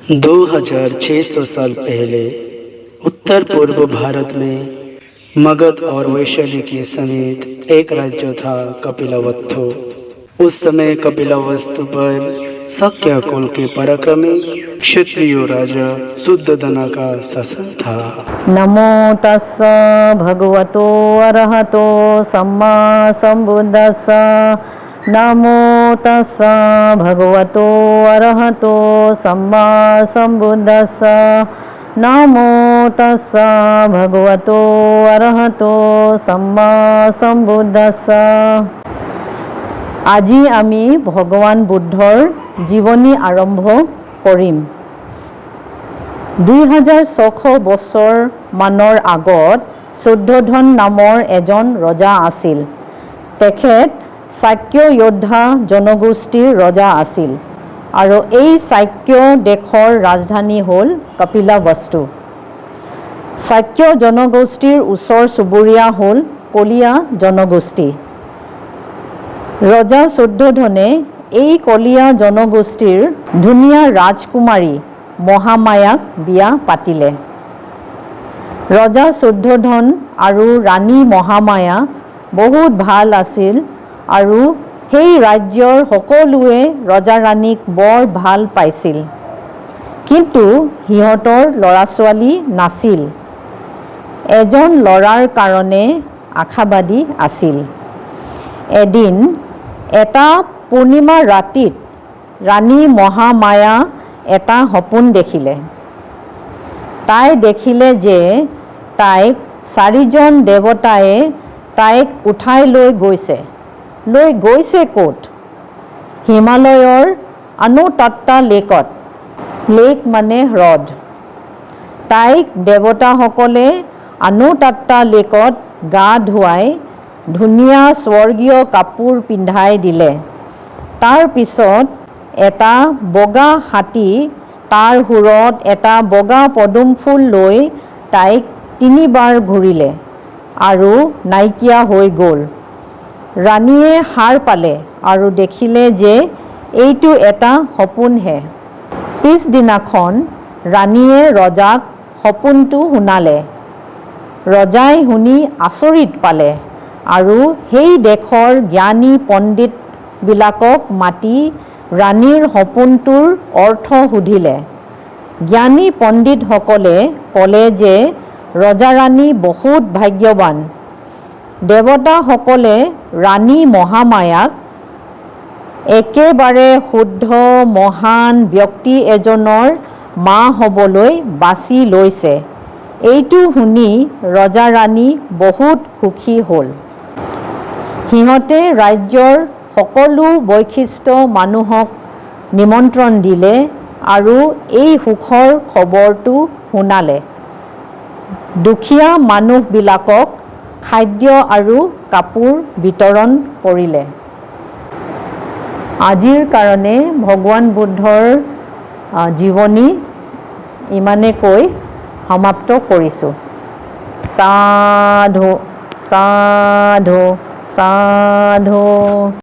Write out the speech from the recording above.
2600 साल पहले उत्तर पूर्व भारत में मगध और वैशाली के समेत एक राज्य था कपिलवस्तु। उस समय कपिलवस्तु पर शक्य कुल के पराक्रमी क्षत्रिय राजा शुद्धोधन का शासन था। नमो तस्स भगवतो अरहतो सम्मा संबुद्दस्स। नमो तस्स भगवतो अरहतो सम्मा संबुद्दस्स। नमो तस्स भगवतो अरहतो सम्मा संबुद्दस्स। আজি আমি ভগৱান বুদ্ধৰ জীৱনী আৰম্ভ কৰিম। 2600 বছৰ মানৰ আগত শুদ্ধোধন নামৰ এজন ৰজা আছিল। তেখেত শাক্য যোদ্ধা জনগোষ্ঠীৰ ৰজা আছিল আৰু এই শাক্য দেশৰ ৰাজধানী হ'ল কপিলবস্তু। শাক্য জনগোষ্ঠীৰ ওচৰ চুবুৰীয়া হ'ল কলীয়া জনগোষ্ঠী। ৰজা শুদ্ধোধনে এই কলীয়া জনগোষ্ঠীৰ ধুনীয়া ৰাজকুমাৰী মহামায়াক বিয়া পাতিলে। ৰজা শুদ্ধোধন আৰু ৰাণী মহামায়া বহুত ভাল আছিল আৰু সেই ৰাজ্যৰ সকলোৱে ৰজা ৰাণীক বৰ ভাল পাইছিল। কিন্তু সিহঁতৰ ল'ৰা ছোৱালী নাছিল। এজন ল'ৰাৰ কাৰণে আশাবাদী আছিল। এদিন এটা পূৰ্ণিমা ৰাতিত ৰাণী মহামায়া এটা সপোন দেখিলে। তাই দেখিলে যে তাইক 4জন দেৱতাই তাইক উঠাই লৈ গৈছে ক'ত? হিমালয়ৰ অনুতপ্তা লেকত। লেক মানে হ্ৰদ। তাইক দেৱতাসকলে অনুতপ্তা লেকত গা ধুৱাই ধুনীয়া স্বৰ্গীয় কাপোৰ পিন্ধাই দিলে। তাৰ পিছত এটা বগা হাতী তাৰ শুৰত এটা বগা পদুম ফুল লৈ তাইক 3বাৰ ঘূৰিলে আৰু নাইকিয়া হৈ গ'ল। ৰাণীয়ে সাৰ পালে আৰু দেখিলে যে এইটো এটা সপোনহে। পিছদিনাখন ৰাণীয়ে ৰজাক সপোনটো শুনালে। ৰজাই শুনি আচৰিত পালে আৰু সেই দেশৰ জ্ঞানী পণ্ডিতবিলাকক মাতি ৰাণীৰ সপোনটোৰ অৰ্থ সুধিলে। জ্ঞানী পণ্ডিতসকলে ক'লে যে ৰজা ৰাণী বহুত ভাগ্যৱান। দেৱতাসকলে ৰাণী মহামায়াক একেবাৰে শুদ্ধ মহান ব্যক্তি এজনৰ মা হ'বলৈ বাছি লৈছে। এইটো শুনি ৰজা ৰাণী বহুত সুখী হ'ল। সিহঁতে ৰাজ্যৰ সকলো বৈশিষ্ট্য মানুহক নিমন্ত্ৰণ দিলে আৰু এই সুখৰ খবৰটো শুনালে। দুখীয়া মানুহবিলাকক খাদ্য আৰু কাপোৰ বিতৰণ কৰিলে। আজিৰ কাৰণে ভগৱান বুদ্ধৰ জীৱনী ইমানে কৈ সমাপ্ত কৰিছোঁ। সাধু সাধু সাধু।